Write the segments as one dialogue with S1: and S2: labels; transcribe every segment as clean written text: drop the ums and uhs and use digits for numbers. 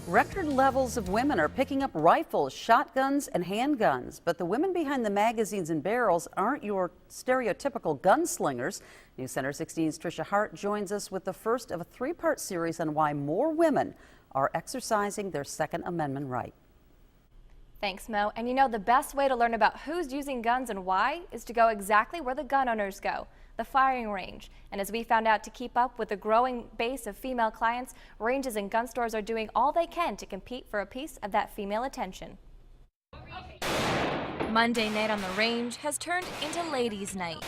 S1: Record levels of women are picking up rifles, shotguns, and handguns. But the women behind the magazines and barrels aren't your stereotypical gunslingers. NewsCenter 16's TRICIA HARTE joins us with the first of a three-part series on why more women are exercising their Second Amendment right.
S2: Thanks, Mo. And you know, the best way to learn about who's using guns and why is to go exactly where the gun owners go, the firing range. And as we found out, to keep up with the growing base of female clients, ranges and gun stores are doing all they can to compete for a piece of that female attention. Monday night on the range has turned into ladies' night.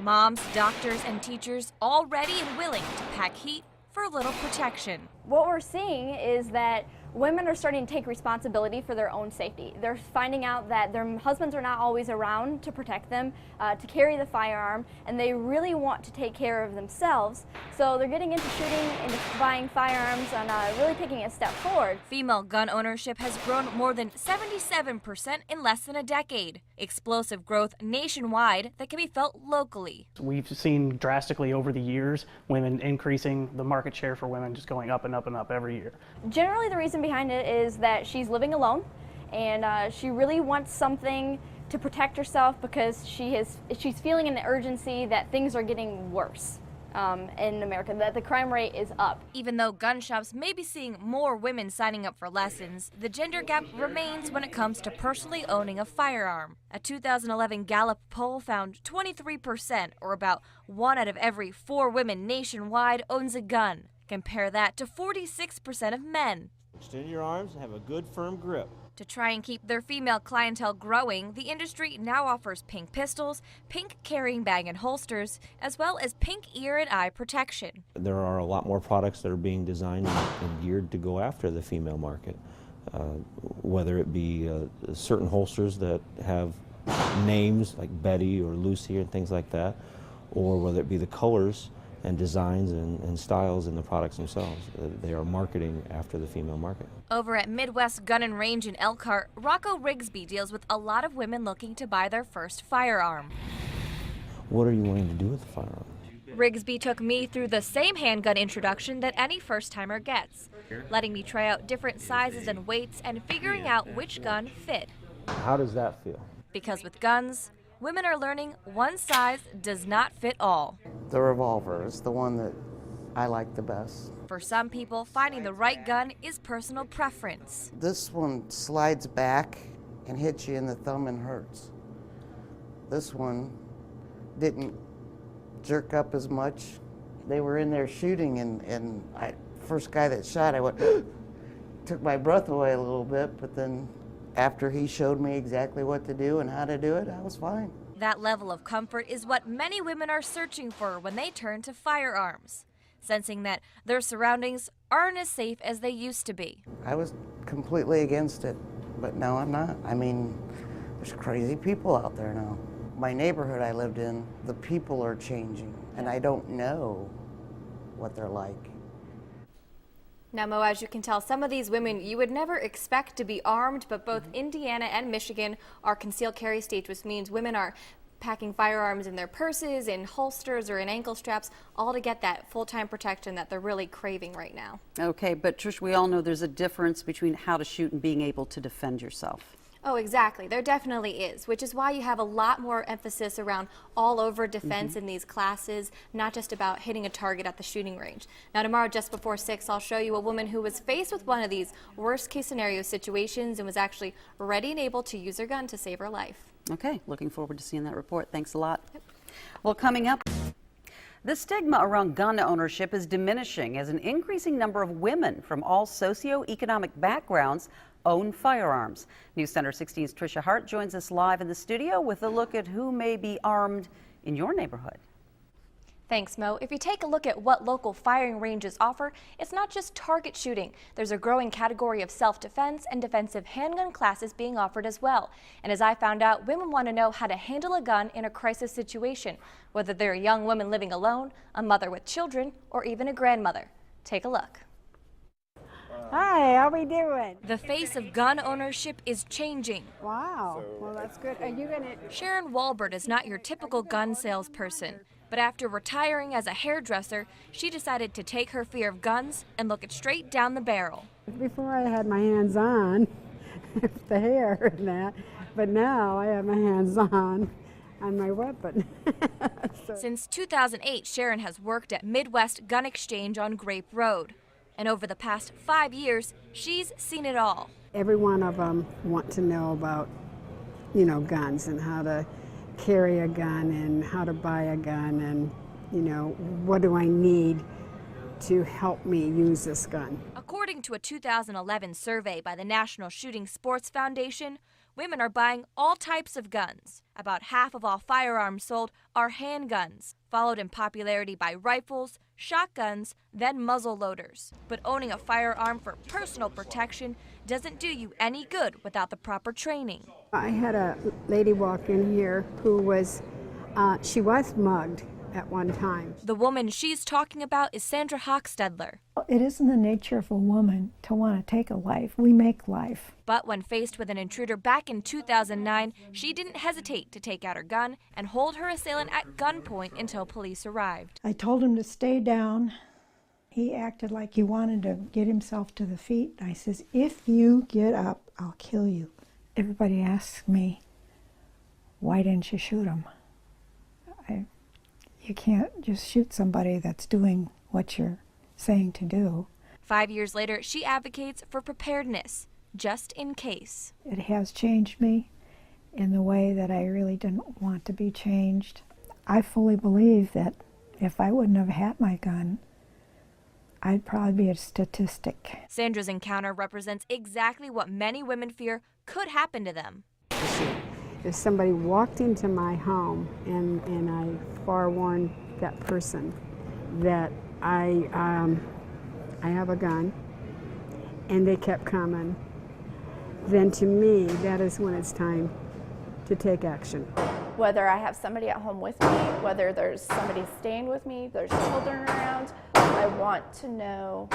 S2: Moms, doctors, and teachers all ready and willing to pack heat for a little protection.
S3: What we're seeing is that women are starting to take responsibility for their own safety. They're finding out that their husbands are not always around to protect them, to carry the firearm, and they really want to take care of themselves. So they're getting into shooting, into buying firearms, and really taking a step forward.
S2: Female gun ownership has grown more than 77% in less than a decade. Explosive growth nationwide that can be felt locally.
S4: We've seen drastically over the years women increasing, the market share for women just going up and up and up every year.
S3: Generally, the reason behind it is that she's living alone, and she really wants something to protect herself because she's feeling an urgency that things are getting worse in America, that the crime rate is up.
S2: Even though gun shops may be seeing more women signing up for lessons, the gender gap remains when it comes to personally owning a firearm. A 2011 Gallup poll found 23%, or about 1 out of every 4 women nationwide, owns a gun. Compare that to 46% of men.
S5: Extend your arms and have a good firm grip.
S2: To try and keep their female clientele growing, the industry now offers pink pistols, pink carrying bag and holsters, as well as pink ear and eye protection.
S5: There are a lot more products that are being designed and geared to go after the female market, whether it be certain holsters that have names like Betty or Lucy and things like that, or whether it be the colors and designs and styles in the products themselves. They are marketing after the female market.
S2: Over at Midwest Gun and Range in Elkhart, Rocco Rigsby deals with a lot of women looking to buy their first firearm.
S5: What are you wanting to do with the firearm?
S2: Rigsby took me through the same handgun introduction that any first-timer gets, letting me try out different sizes and weights and figuring out which gun fit.
S5: How does that feel?
S2: Because with guns, women are learning one size does not fit all.
S6: The revolver is the one that I like the best.
S2: For some people, finding the right gun is personal preference.
S6: This one slides back and hits you in the thumb and hurts. This one didn't jerk up as much. They were in there shooting, and first guy that shot, I went, took my breath away a little bit, but then after he showed me exactly what to do and how to do it, I was fine.
S2: That level of comfort is what many women are searching for when they turn to firearms, sensing that their surroundings aren't as safe as they used to be.
S6: I was completely against it, but now I'm not. I mean, there's crazy people out there now. My neighborhood I lived in, the people are changing, and I don't know what they're like.
S2: Now, Mo, as you can tell, some of these women you would never expect to be armed, but both Indiana and Michigan are concealed carry states, which means women are packing firearms in their purses, in holsters, or in ankle straps, all to get that full-time protection that they're really craving right now.
S1: Okay, but Trish, we all know there's a difference between how to shoot and being able to defend yourself.
S2: Oh, exactly. There definitely is, which is why you have a lot more emphasis around all-over defense in these classes, not just about hitting a target at the shooting range. Now, tomorrow, just before 6, I'll show you a woman who was faced with one of these worst-case scenario situations and was actually ready and able to use her gun to save her life.
S1: Okay, looking forward to seeing that report. Thanks a lot. Yep. Well, coming up, the stigma around gun ownership is diminishing as an increasing number of women from all socioeconomic backgrounds own firearms. NewsCenter 16's TRICIA HARTE joins us live in the studio with a look at who may be armed in your neighborhood.
S2: Thanks, Mo. If you take a look at what local firing ranges offer, it's not just target shooting. There's a growing category of self-defense and defensive handgun classes being offered as well. And as I found out, women want to know how to handle a gun in a crisis situation, whether they're a young woman living alone, a mother with children, or even a grandmother. Take a look.
S7: Hi, how we doing?
S2: The face of gun ownership is changing.
S7: Wow, well that's good. Are you gonna...
S2: Sharon Walbert is not your typical gun salesperson, but after retiring as a hairdresser, she decided to take her fear of guns and look it straight down the barrel.
S7: Before I had my hands on the hair and that, but now I have my hands on my weapon.
S2: Since 2008, Sharon has worked at Midwest Gun Exchange on Grape Road. And over the past 5 years, she's seen it all.
S7: Every one of them want to know about, guns and how to carry a gun and how to buy a gun and, what do I need to help me use this gun.
S2: According to a 2011 survey by the National Shooting Sports Foundation, women are buying all types of guns. About half of all firearms sold are handguns, followed in popularity by rifles, shotguns, then muzzle loaders. But owning a firearm for personal protection doesn't do you any good without the proper training.
S7: I had a lady walk in here who was, she was mugged at one time.
S2: The woman she's talking about is Sandra Hochstedler.
S8: It isn't the nature of a woman to want to take a life. We make life.
S2: But when faced with an intruder back in 2009, she didn't hesitate to take out her gun and hold her assailant at gunpoint until police arrived.
S8: I told him to stay down. He acted like he wanted to get himself to the feet. I says, if you get up, I'll kill you. Everybody asks me, why didn't you shoot him? You can't just shoot somebody that's doing what you're saying to do.
S2: 5 years later, she advocates for preparedness, just in case.
S8: It has changed me in the way that I really didn't want to be changed. I fully believe that if I wouldn't have had my gun, I'd probably be a statistic.
S2: Sandra's encounter represents exactly what many women fear could happen to them.
S7: If somebody walked into my home and I forewarned that person that I have a gun and they kept coming, then to me that is when it's time to take action.
S9: Whether I have somebody at home with me, whether there's somebody staying with me, there's children around, I want to know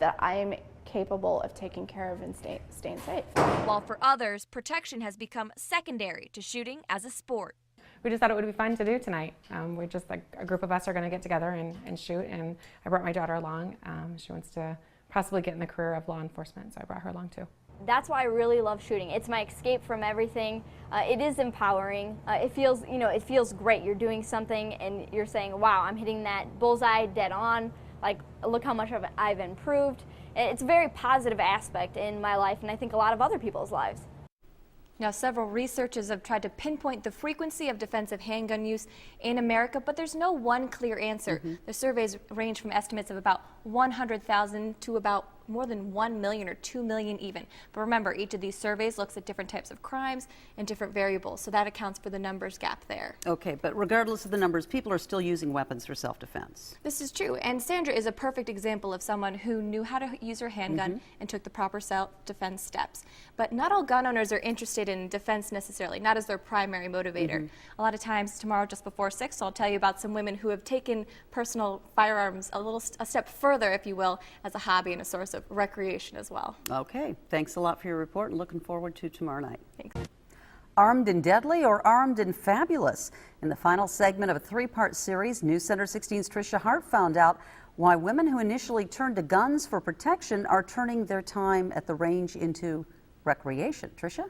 S9: that I'm capable of taking care of and staying safe.
S2: While for others, protection has become secondary to shooting as a sport.
S10: We just thought it would be fun to do tonight. We just, like, a group of us are going to get together and shoot, and I brought my daughter along. She wants to possibly get in the career of law enforcement, so I brought her along too.
S3: That's why I really love shooting. It's my escape from everything. It is empowering. It feels great. You're doing something and you're saying, wow, I'm hitting that bullseye dead on. Like, look how much I've improved. It's a very positive aspect in my life, and I think a lot of other people's lives.
S2: Now, several researchers have tried to pinpoint the frequency of defensive handgun use in America, but there's no one clear answer. The surveys range from estimates of about 100,000 to about more than 1 million or 2 million even. But remember, each of these surveys looks at different types of crimes and different variables, so that accounts for the numbers gap there.
S1: Okay, but regardless of the numbers, people are still using weapons for self-defense.
S2: This is true, and Sandra is a perfect example of someone who knew how to use her handgun and took the proper self-defense steps. But not all gun owners are interested in defense necessarily, not as their primary motivator. A lot of times, tomorrow just before 6, I'll tell you about some women who have taken personal firearms a step further, if you will, as a hobby and a source of recreation as well.
S1: Okay, thanks a lot for your report and looking forward to tomorrow night.
S2: Thanks.
S1: Armed and Deadly or Armed and Fabulous? In the final segment of a 3-part series, News Center 16's TRICIA Hart found out why women who initially turned to guns for protection are turning their time at the range into recreation. TRICIA?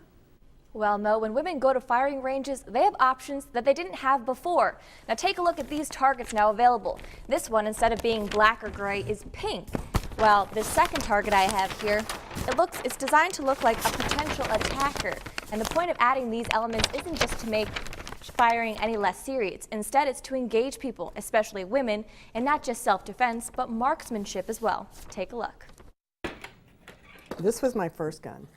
S2: Well, Mo, when women go to firing ranges, they have options that they didn't have before. Now take a look at these targets now available. This one, instead of being black or gray, is pink. Well, the second target I have here, it's designed to look like a potential attacker. And the point of adding these elements isn't just to make firing any less serious. Instead, it's to engage people, especially women, and not just self-defense, but marksmanship as well. Take a look.
S11: This was my first gun.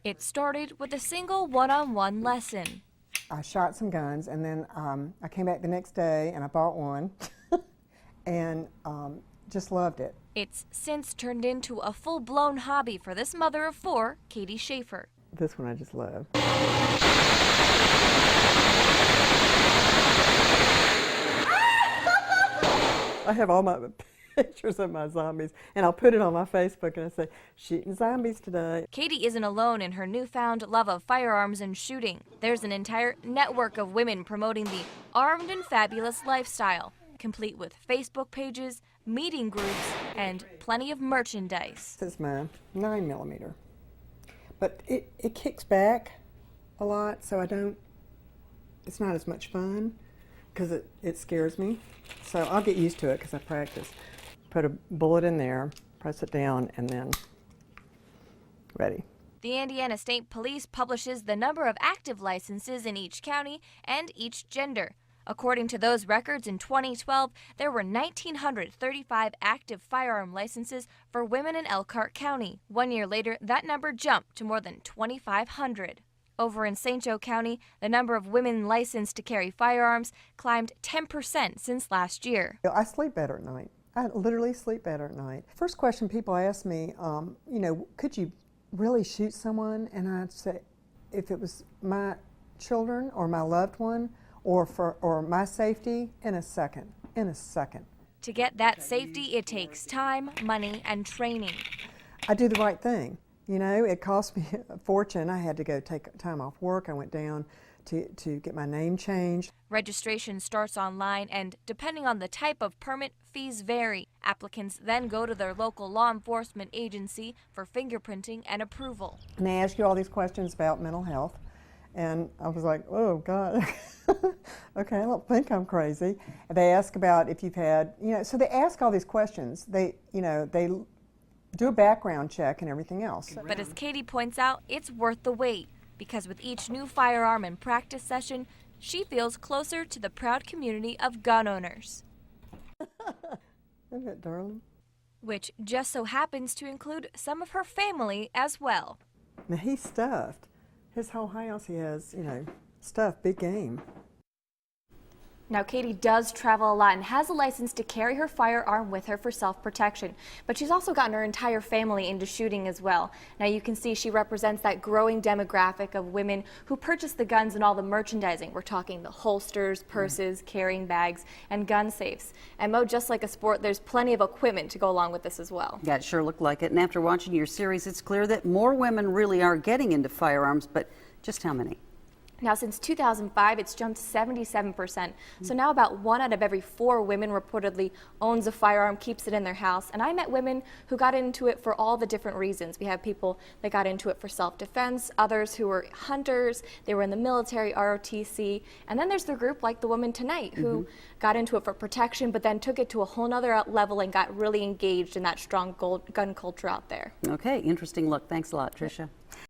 S2: It started with a single one-on-one lesson.
S11: I shot some guns, and then I came back the next day and I bought one and just loved it.
S2: It's since turned into a full-blown hobby for this mother of 4, Katie Schaefer.
S11: This one I just love. I have all my pictures of my zombies, and I'll put it on my Facebook and I say, shooting zombies today.
S2: Katie isn't alone in her newfound love of firearms and shooting. There's an entire network of women promoting the Armed and Fabulous lifestyle, complete with Facebook pages, meeting groups, and plenty of merchandise.
S11: This is my 9mm, but it kicks back a lot, so it's not as much fun because it scares me. So I'll get used to it because I practice. Put a bullet in there, press it down, and then ready.
S2: The Indiana State Police publishes the number of active licenses in each county and each gender. According to those records, in 2012, there were 1,935 active firearm licenses for women in Elkhart County. 1 year later, that number jumped to more than 2,500. Over in St. Joe County, the number of women licensed to carry firearms climbed 10% since last year.
S11: I sleep better at night. I literally sleep better at night. First question people ask me, could you really shoot someone? And I'd say, if it was my children or my loved one or my safety, in a second.
S2: To get that safety, it takes time, money, and training.
S11: I do the right thing. It cost me a fortune. I had to go take time off work. I went down to get my name changed.
S2: Registration starts online, and depending on the type of permit, fees vary. Applicants then go to their local law enforcement agency for fingerprinting and approval.
S11: And they ask you all these questions about mental health, and I was like, oh God, okay, I don't think I'm crazy. They ask about if you've had, so they ask all these questions. They do a background check and everything else.
S2: But as Katie points out, it's worth the wait, because with each new firearm and practice session, she feels closer to the proud community of gun owners.
S11: Isn't it, darling?
S2: Which just so happens to include some of her family as well.
S11: Now he's stuffed. His whole house, he has, stuffed, big game.
S2: Now, Katie does travel a lot and has a license to carry her firearm with her for self-protection, but she's also gotten her entire family into shooting as well. Now, you can see she represents that growing demographic of women who purchase the guns and all the merchandising. We're talking the holsters, purses, carrying bags, and gun safes. And Mo, just like a sport, there's plenty of equipment to go along with this as well.
S1: Yeah, it sure looked like it. And after watching your series, it's clear that more women really are getting into firearms, but just how many?
S2: Now, since 2005, it's jumped 77%. So now about 1 out of every 4 women reportedly owns a firearm, keeps it in their house. And I met women who got into it for all the different reasons. We have people that got into it for self-defense, others who were hunters, they were in the military, ROTC. And then there's the group like the woman tonight who got into it for protection, but then took it to a whole nother level and got really engaged in that strong gun culture out there.
S1: Okay, interesting look. Thanks a lot, Tricia.